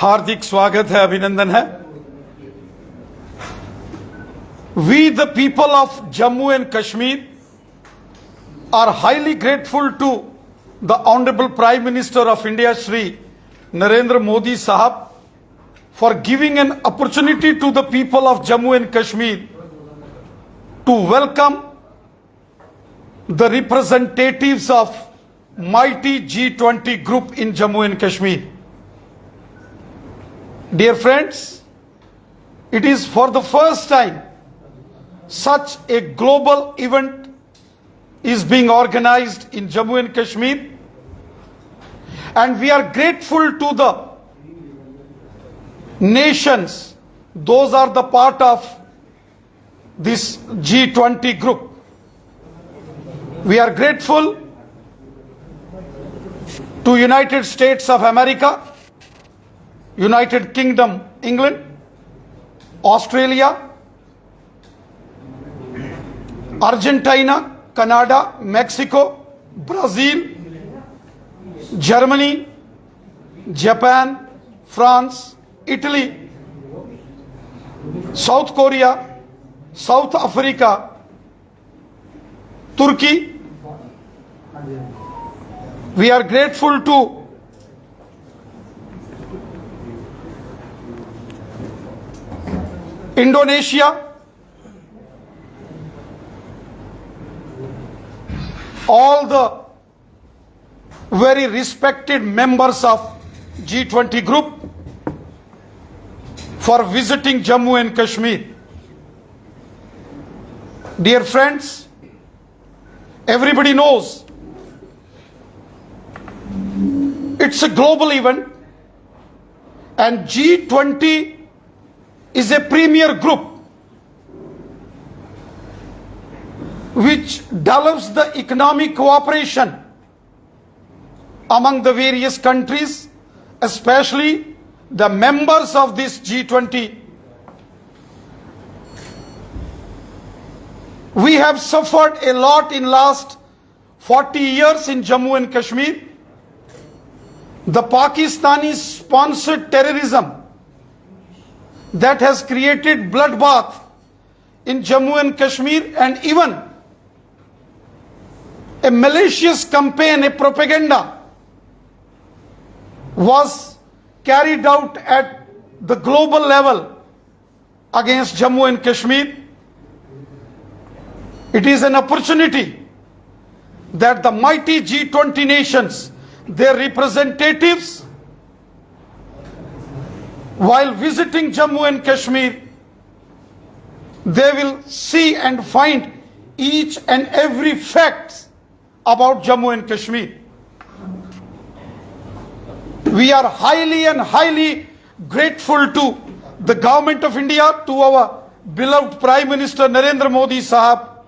हार्दिक स्वागत है, अभिनंदन है। We the people of Jammu and Kashmir are highly grateful to the Honorable Prime Minister of India Shri Narendra Modi Sahab for giving an opportunity to the people of Jammu and Kashmir to welcome the representatives of mighty G20 group in Jammu and Kashmir. Dear friends, it is for the first time such a global event is being organized in Jammu and Kashmir, and we are grateful to the nations, those are the part of this G20 group. We are grateful to United States of America, United Kingdom, England, Australia, Argentina, Canada, Mexico, Brazil, Germany, Japan, France, Italy, South Korea, South Africa, Turkey. We are grateful to Indonesia, all the very respected members of G20 group for visiting Jammu and Kashmir. Dear friends, everybody knows it's a global event, and G20 is a premier group which develops the economic cooperation among the various countries, especially the members of this G20. We have suffered a lot in last 40 years in Jammu and Kashmir. The Pakistani sponsored terrorism that has created bloodbath in Jammu and Kashmir, and even a malicious campaign, a propaganda was carried out at the global level against Jammu and Kashmir. It is an opportunity that the mighty G20 nations, their representatives, while visiting Jammu and Kashmir, they will see and find each and every fact about Jammu and Kashmir. We are highly grateful to the government of India, to our beloved Prime Minister Narendra Modi Sahab,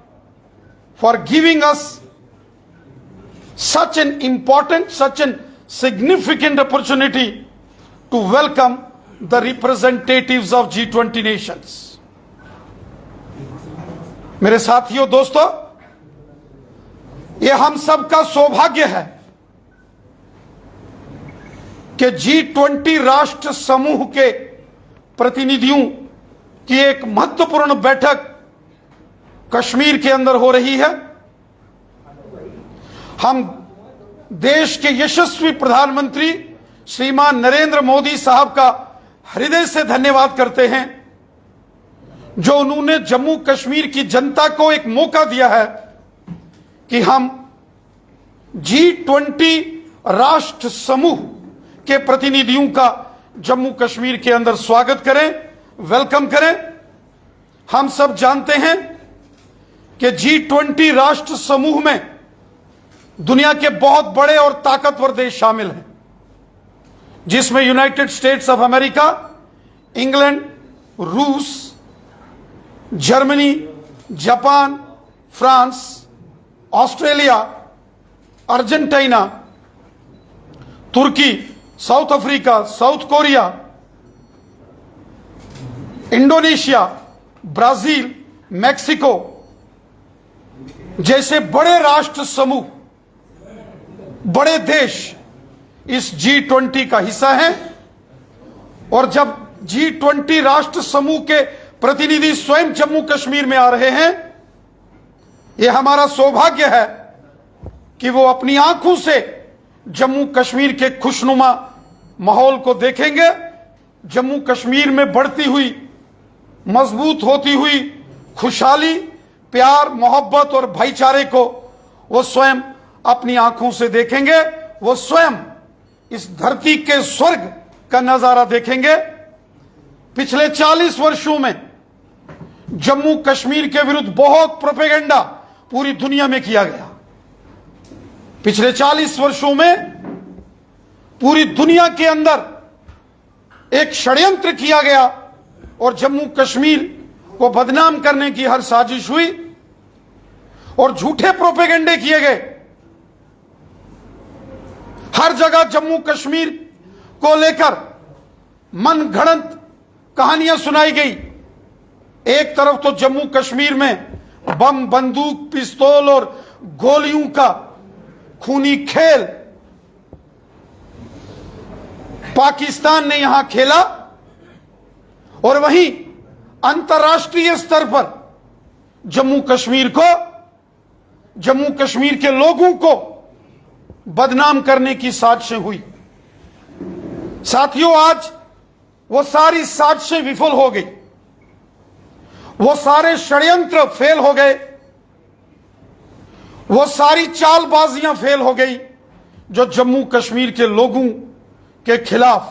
for giving us such an important, such an significant opportunity to welcome the representatives of G20 nations. मेरे साथियों, दोस्तों, ये हम सबका सौभाग्य है कि G20 राष्ट्र समूह के प्रतिनिधियों की एक महत्वपूर्ण बैठक कश्मीर के अंदर हो रही है। हम देश के यशस्वी प्रधानमंत्री श्रीमान नरेंद्र मोदी साहब का हृदय से धन्यवाद करते हैं, जो उन्होंने जम्मू कश्मीर की जनता को एक मौका दिया है कि हम G20 राष्ट्र समूह के प्रतिनिधियों का जम्मू कश्मीर के अंदर स्वागत करें, वेलकम करें। हम सब जानते हैं कि G20 राष्ट्र समूह में दुनिया के बहुत बड़े और ताकतवर देश शामिल हैं, जिसमें United States of America, England, रूस, जर्मनी, जापान, फ्रांस, ऑस्ट्रेलिया, अर्जेंटीना, तुर्की, South Africa, South Korea, Indonesia, Brazil, Mexico जैसे बड़े राष्ट्र समूह, बड़े देश इस G20 का हिस्सा हैं। और जब G20 राष्ट्र समूह के प्रतिनिधि स्वयं जम्मू कश्मीर में आ रहे हैं, यह हमारा सौभाग्य है कि वो अपनी आंखों से जम्मू कश्मीर के खुशनुमा माहौल को देखेंगे। जम्मू कश्मीर में बढ़ती हुई, मजबूत होती हुई खुशहाली, प्यार, मोहब्बत और भाईचारे को वो स्वयं अपनी आंखों से देखेंगे। वो स्वयं इस धरती के स्वर्ग का नजारा देखेंगे। पिछले 40 वर्षों में जम्मू कश्मीर के विरुद्ध बहुत प्रोपेगेंडा पूरी दुनिया में किया गया। पिछले 40 वर्षों में पूरी दुनिया के अंदर एक षड्यंत्र किया गया और जम्मू कश्मीर को बदनाम करने की हर साजिश हुई और झूठे प्रोपेगेंडे किए गए। हर जगह जम्मू कश्मीर को लेकर मनगढ़ंत कहानियां सुनाई गई। एक तरफ तो जम्मू कश्मीर में बम, बंदूक, पिस्तौल और गोलियों का खूनी खेल पाकिस्तान ने यहां खेला, और वहीं अंतर्राष्ट्रीय स्तर पर जम्मू कश्मीर के लोगों को बदनाम करने की साजिशें हुई। साथियों, आज वो सारी साजिशें विफल हो गई, वो सारे षड्यंत्र फेल हो गए, वो सारी चालबाजियां फेल हो गई जो जम्मू कश्मीर के लोगों के खिलाफ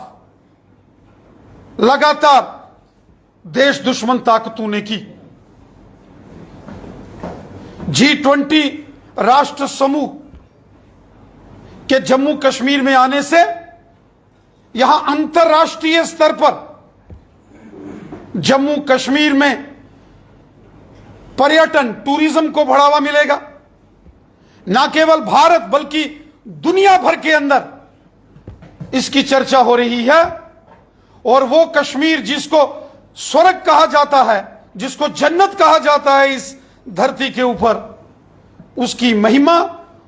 लगातार देश दुश्मन ताकतों ने की। G20 राष्ट्र समूह के जम्मू कश्मीर में आने से यहां अंतर्राष्ट्रीय स्तर पर जम्मू कश्मीर में पर्यटन, टूरिज्म को बढ़ावा मिलेगा। ना केवल भारत बल्कि दुनिया भर के अंदर इसकी चर्चा हो रही है। और वो कश्मीर जिसको स्वर्ग कहा जाता है, जिसको जन्नत कहा जाता है इस धरती के ऊपर, उसकी महिमा,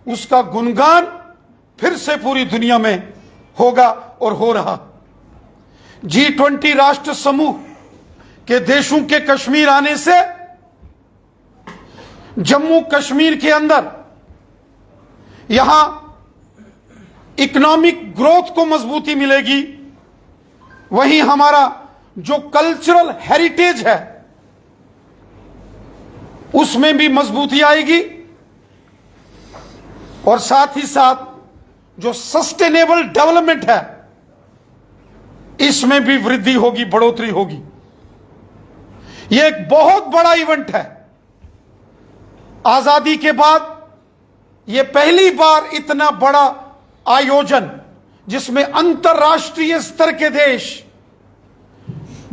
उसका गुणगान फिर से पूरी दुनिया में होगा और हो रहा। G20 राष्ट्र समूह के देशों के कश्मीर आने से जम्मू कश्मीर के अंदर यहां इकोनॉमिक ग्रोथ को मजबूती मिलेगी। वहीं हमारा जो कल्चरल हेरिटेज है उसमें भी मजबूती आएगी, और साथ ही साथ जो सस्टेनेबल डेवलपमेंट है इसमें भी वृद्धि होगी, बढ़ोतरी होगी। यह एक बहुत बड़ा इवेंट है। आजादी के बाद यह पहली बार इतना बड़ा आयोजन जिसमें अंतर्राष्ट्रीय स्तर के देश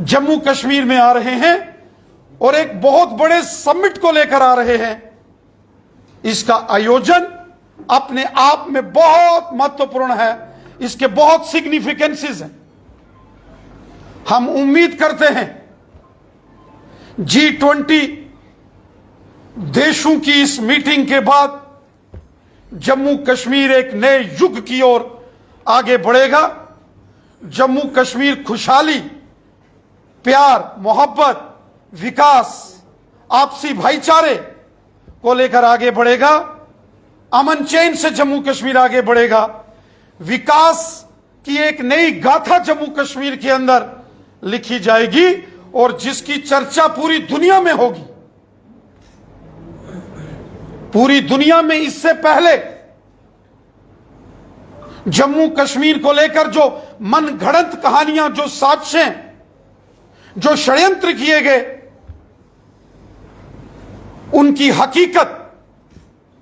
जम्मू कश्मीर में आ रहे हैं और एक बहुत बड़े समिट को लेकर आ रहे हैं। इसका आयोजन अपने आप में बहुत महत्वपूर्ण है, इसके बहुत सिग्निफिकेंसेस हैं। हम उम्मीद करते हैं G20 देशों की इस मीटिंग के बाद जम्मू कश्मीर एक नए युग की ओर आगे बढ़ेगा। जम्मू कश्मीर खुशहाली, प्यार, मोहब्बत, विकास, आपसी भाईचारे को लेकर आगे बढ़ेगा। अमन चैन से जम्मू कश्मीर आगे बढ़ेगा। विकास की एक नई गाथा जम्मू कश्मीर के अंदर लिखी जाएगी और जिसकी चर्चा पूरी दुनिया में होगी। पूरी दुनिया में इससे पहले जम्मू कश्मीर को लेकर जो मनगढ़ंत कहानियां, जो साजिशें, जो षड्यंत्र किए गए, उनकी हकीकत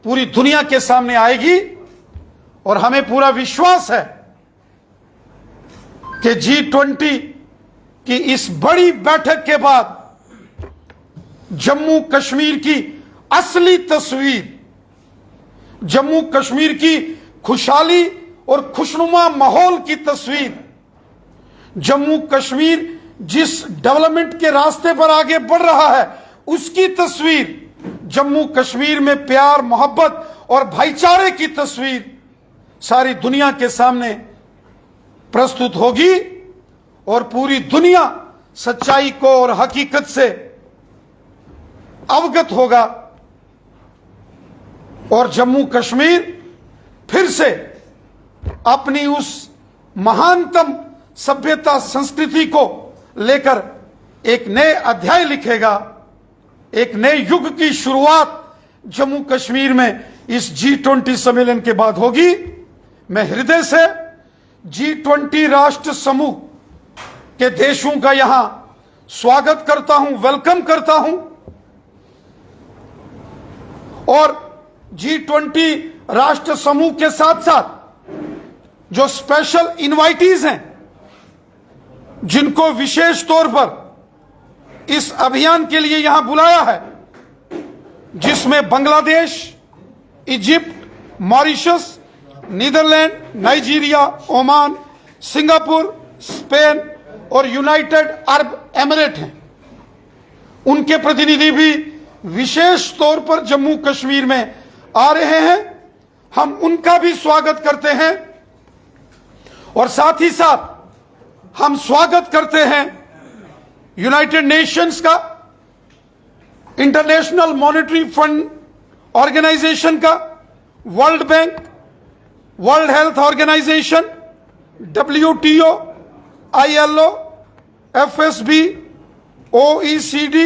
पूरी दुनिया के सामने आएगी। और हमें पूरा विश्वास है कि G20 की इस बड़ी बैठक के बाद जम्मू कश्मीर की असली तस्वीर, जम्मू कश्मीर की खुशहाली और खुशनुमा माहौल की तस्वीर, जम्मू कश्मीर जिस डेवलपमेंट के रास्ते पर आगे बढ़ रहा है उसकी तस्वीर, जम्मू कश्मीर में प्यार, मोहब्बत और भाईचारे की तस्वीर सारी दुनिया के सामने प्रस्तुत होगी। और पूरी दुनिया सच्चाई को और हकीकत से अवगत होगा और जम्मू कश्मीर फिर से अपनी उस महानतम सभ्यता संस्कृति को लेकर एक नए अध्याय लिखेगा। एक नए युग की शुरुआत जम्मू कश्मीर में इस G20 सम्मेलन के बाद होगी। मैं हृदय से G20 राष्ट्र समूह के देशों का यहां स्वागत करता हूं, वेलकम करता हूं और G20 राष्ट्र समूह के साथ साथ जो स्पेशल इनवाइटीज हैं, जिनको विशेष तौर पर इस अभियान के लिए यहां बुलाया है, जिसमें Bangladesh, Egypt, Mauritius, Netherland, Nigeria, Oman, Singapore, Spain और यूनाइटेड अरब एमिरेट हैं। उनके प्रतिनिधि भी विशेष तौर पर जम्मू कश्मीर में आ रहे हैं। हम उनका भी स्वागत करते हैं और साथ ही साथ हम स्वागत करते हैं यूनाइटेड नेशंस का, इंटरनेशनल मॉनेटरी फंड ऑर्गेनाइजेशन का, World Bank, World Health Organization, WTO, ILO, FSB, OECD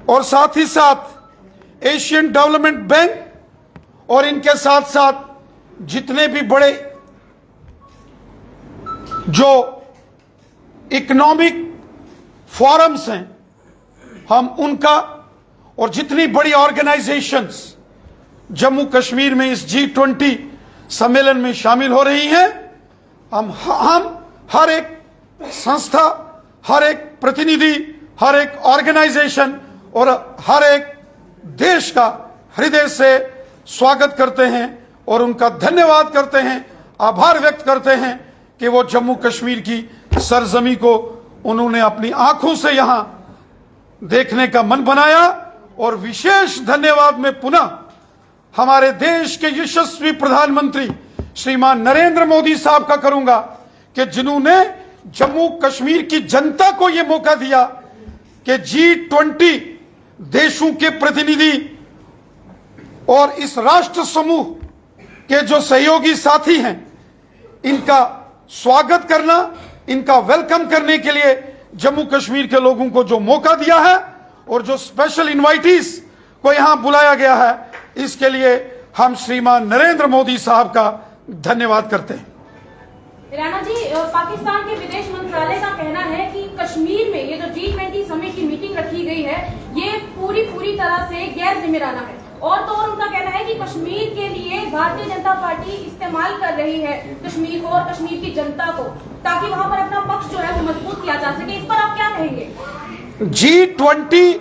और साथ ही साथ एशियन डेवलपमेंट बैंक और इनके साथ साथ जितने भी बड़े जो इकोनॉमिक फोरम्स हैं, हम उनका और जितनी बड़ी ऑर्गेनाइजेशंस जम्मू कश्मीर में इस G20 सम्मेलन में शामिल हो रही हैं, हम हर एक संस्था, हर एक प्रतिनिधि, हर एक ऑर्गेनाइजेशन और हर एक देश का हृदय से स्वागत करते हैं और उनका धन्यवाद करते हैं, आभार व्यक्त करते हैं कि वो जम्मू कश्मीर की सरजमी को उन्होंने अपनी आंखों से यहां देखने का मन बनाया। और विशेष धन्यवाद मैं पुनः हमारे देश के यशस्वी प्रधानमंत्री श्रीमान नरेंद्र मोदी साहब का करूंगा कि जिन्होंने जम्मू कश्मीर की जनता को यह मौका दिया कि G20 देशों के प्रतिनिधि और इस राष्ट्र समूह के जो सहयोगी साथी हैं, इनका स्वागत करना, इनका वेलकम करने के लिए जम्मू कश्मीर के लोगों को जो मौका दिया है और जो स्पेशल इनवाइटीज को यहां बुलाया गया है, इसके लिए हम श्रीमान नरेंद्र मोदी साहब का धन्यवाद करते हैं। राणा जी, पाकिस्तान के विदेश मंत्रालय का कहना है कि कश्मीर में ये जो G20 समिट की मीटिंग रखी गई है, ये पूरी तरह से गैर जिम्मेदाराना है और तो और उनका कहना है कि कश्मीर के लिए भारतीय जनता पार्टी इस्तेमाल कर रही है कश्मीर को और कश्मीर की जनता को, ताकि वहां पर अपना पक्ष जो है वो मजबूत किया जा सके। इस पर आप क्या कहेंगे? G20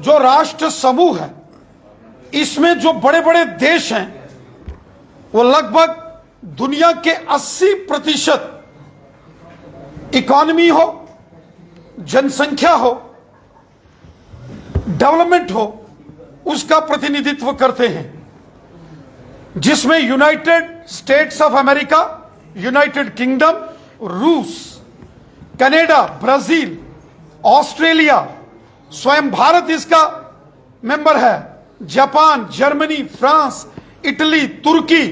जो राष्ट्र समूह है, इसमें जो बड़े बड़े देश हैं, वो लगभग दुनिया के 80% इकोनॉमी हो, जनसंख्या हो, डेवलपमेंट हो, उसका प्रतिनिधित्व करते हैं, जिसमें United States of America, United Kingdom, रूस, कनाडा, ब्राजील, ऑस्ट्रेलिया, स्वयं भारत इसका मेंबर है, जापान, जर्मनी, फ्रांस, इटली, तुर्की,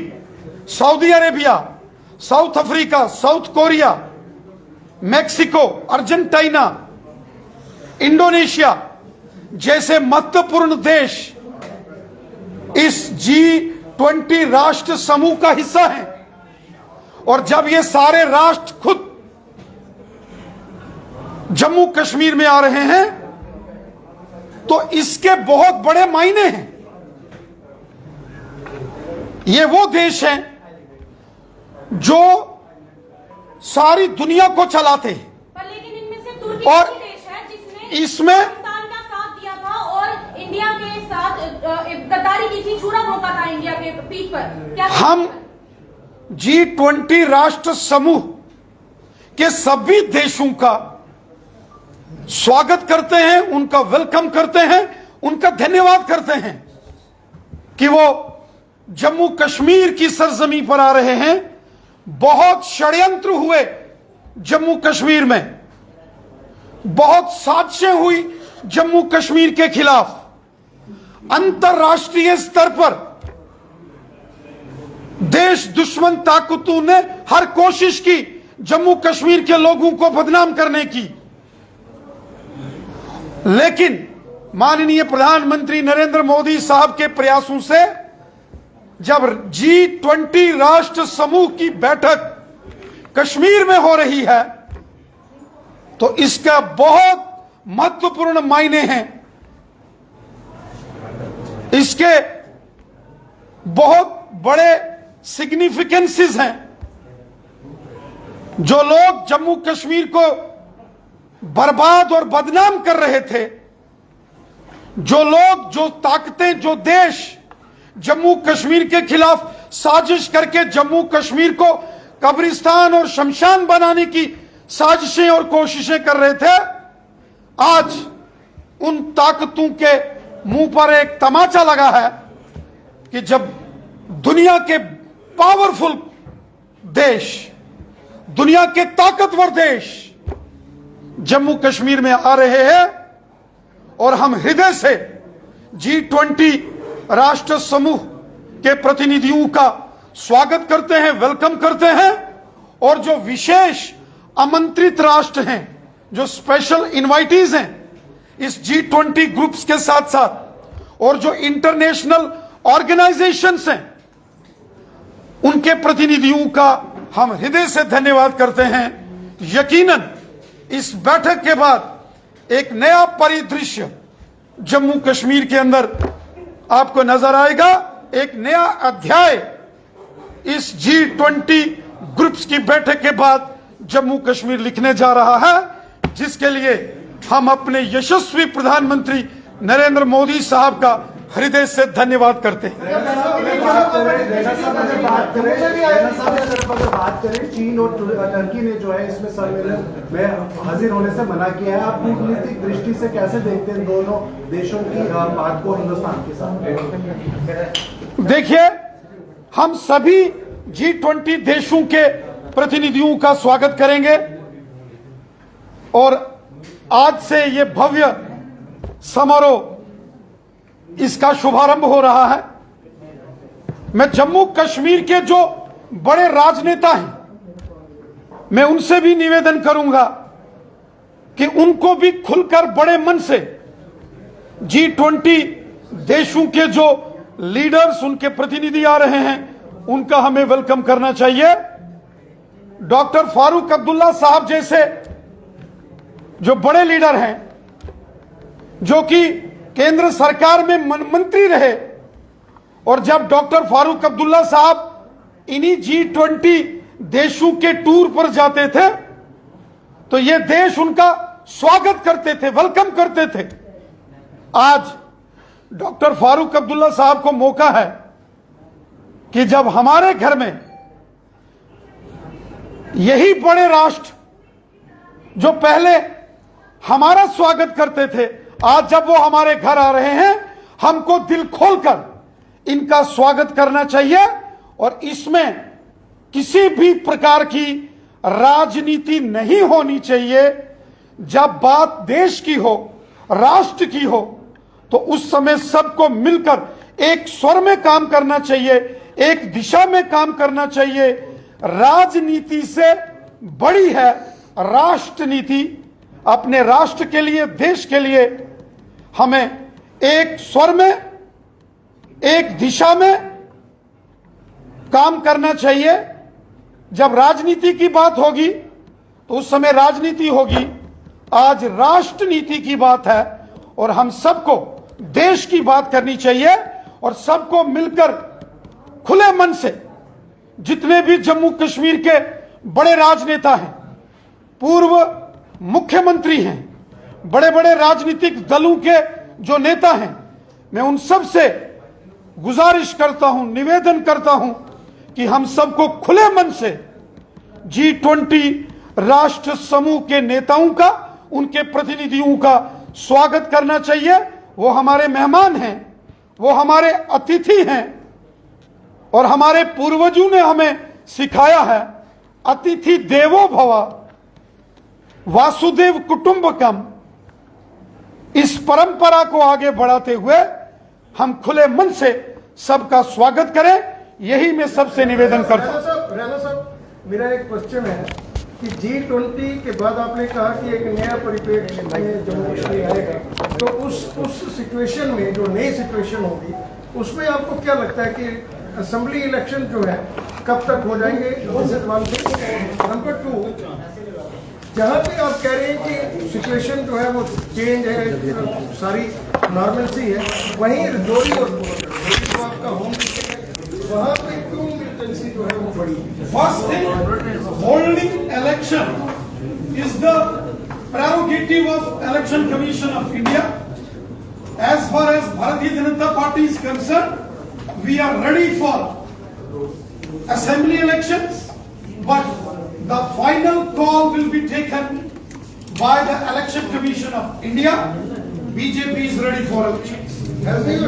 Saudi Arabia, South Africa, South Korea, Mexico, Argentina, Indonesia जैसे महत्वपूर्ण देश इस G20 राष्ट्र समूह का हिस्सा हैं। और जब ये सारे राष्ट्र खुद जम्मू कश्मीर में आ रहे हैं, तो इसके बहुत बड़े मायने हैं। ये वो देश हैं जो सारी दुनिया को चलाते हैं, पर लेकिन इनमें से तुर्की और देश है जिसने इसमें पाकिस्तान का साथ दिया था और इंडिया के साथ गद्दारी की थी, छुरा भोंका था इंडिया के पीठ पर। क्या हम G20 राष्ट्र समूह के सभी देशों का स्वागत करते हैं, उनका वेलकम करते हैं, उनका धन्यवाद करते हैं कि वो जम्मू कश्मीर की सरजमी पर आ रहे हैं। बहुत षड्यंत्र हुए जम्मू कश्मीर में, बहुत साजिशें हुई जम्मू कश्मीर के खिलाफ। अंतर्राष्ट्रीय स्तर पर देश दुश्मन ताकतों ने हर कोशिश की जम्मू कश्मीर के लोगों को बदनाम करने की, लेकिन माननीय प्रधानमंत्री नरेंद्र मोदी साहब के प्रयासों से जब G20 राष्ट्र समूह की बैठक कश्मीर में हो रही है तो इसका बहुत महत्वपूर्ण मायने हैं, इसके बहुत बड़े सिग्निफिकेंसेस हैं। जो लोग जम्मू कश्मीर को बर्बाद और बदनाम कर रहे थे, जो लोग, जो ताकतें, जो देश जम्मू कश्मीर के खिलाफ साजिश करके जम्मू कश्मीर को कब्रिस्तान और शमशान बनाने की साजिशें और कोशिशें कर रहे थे, आज उन ताकतों के मुंह पर एक तमाचा लगा है कि जब दुनिया के पावरफुल देश, दुनिया के ताकतवर देश जम्मू कश्मीर में आ रहे हैं और हम हृदय से G20 राष्ट्र समूह के प्रतिनिधियों का स्वागत करते हैं, वेलकम करते हैं। और जो विशेष आमंत्रित राष्ट्र हैं, जो स्पेशल इनवाइटीज हैं इस G20 ग्रुप्स के साथ साथ, और जो इंटरनेशनल ऑर्गेनाइजेशंस हैं, उनके प्रतिनिधियों का हम हृदय से धन्यवाद करते हैं। यकीनन इस बैठक के बाद एक नया परिदृश्य जम्मू कश्मीर के अंदर आपको नजर आएगा, एक नया अध्याय इस G20 ग्रुप्स की बैठक के बाद जम्मू कश्मीर लिखने जा रहा है, जिसके लिए हम अपने यशस्वी प्रधानमंत्री नरेंद्र मोदी साहब का हृदय से धन्यवाद करते हैं। बात करें, चीन और टर्की ने जो है इसमें सम्मेलन में हाजिर होने से मना किया है। आप कूटनीतिक दृष्टि से कैसे देखते हैं दोनों देशों की बात को हिंदुस्तान के साथ? देखिए, हम सभी G20 देशों के प्रतिनिधियों का स्वागत करेंगे और आज से ये भव्य समारोह, इसका शुभारंभ हो रहा है। मैं जम्मू कश्मीर के जो बड़े राजनेता हैं, मैं उनसे भी निवेदन करूंगा कि उनको भी खुलकर बड़े मन से G20 देशों के जो लीडर्स, उनके प्रतिनिधि आ रहे हैं, उनका हमें वेलकम करना चाहिए। डॉक्टर फारूक अब्दुल्ला साहब जैसे जो बड़े लीडर हैं, जो कि केंद्र सरकार में मंत्री रहे, और जब डॉक्टर फारूक अब्दुल्ला साहब इन्हीं G20 देशों के टूर पर जाते थे तो ये देश उनका स्वागत करते थे, वेलकम करते थे। आज डॉक्टर फारूक अब्दुल्ला साहब को मौका है कि जब हमारे घर में यही बड़े राष्ट्र जो पहले हमारा स्वागत करते थे, आज जब वो हमारे घर आ रहे हैं, हमको दिल खोलकर इनका स्वागत करना चाहिए। और इसमें किसी भी प्रकार की राजनीति नहीं होनी चाहिए। जब बात देश की हो, राष्ट्र की हो, तो उस समय सबको मिलकर एक स्वर में काम करना चाहिए, एक दिशा में काम करना चाहिए। राजनीति से बड़ी है राष्ट्र नीति। अपने राष्ट्र के लिए, देश के लिए हमें एक स्वर में, एक दिशा में काम करना चाहिए। जब राजनीति की बात होगी तो उस समय राजनीति होगी। आज राष्ट्र नीति की बात है और हम सबको देश की बात करनी चाहिए और सबको मिलकर खुले मन से, जितने भी जम्मू कश्मीर के बड़े राजनेता हैं, पूर्व मुख्यमंत्री हैं, बड़े बड़े राजनीतिक दलों के जो नेता हैं, मैं उन सब से गुजारिश करता हूं, निवेदन करता हूं कि हम सबको खुले मन से G20 राष्ट्र समूह के नेताओं का, उनके प्रतिनिधियों का स्वागत करना चाहिए। वो हमारे मेहमान हैं, वो हमारे अतिथि हैं और हमारे पूर्वजों ने हमें सिखाया है, अतिथि देवो भव, वासुदेव कुटुंबकम इस परंपरा को आगे बढ़ाते हुए हम खुले मन से सबका स्वागत करें, यही मैं सबसे निवेदन करता हूं। राणा साहब, मेरा एक क्वेश्चन है कि G20 के बाद आपने कहा कि एक नया परिप्रेक्ष्य में जम्मू कश्मीर आएगा, तो उस सिचुएशन में जो नई सिचुएशन होगी उसमें आपको क्या लगता है कि असेंबली इलेक्शन जो है कब तक हो जाएंगे? नंबर 2, जहाँ पे आप कह रहे हैं कि सिचुएशन जो है वो चेंज है, सारी नॉर्मलसी है, वहीं रजौरी और जो आपका होम वहाँ पे क्यों मिलिटेंसी जो है वो बढ़ी? First thing, holding election is the prerogative of Election Commission of India. As far as Bharatiya Janata Party is concerned, we are ready for assembly elections, but the final call will be taken by the Election Commission of India. BJP is ready for elections. Have you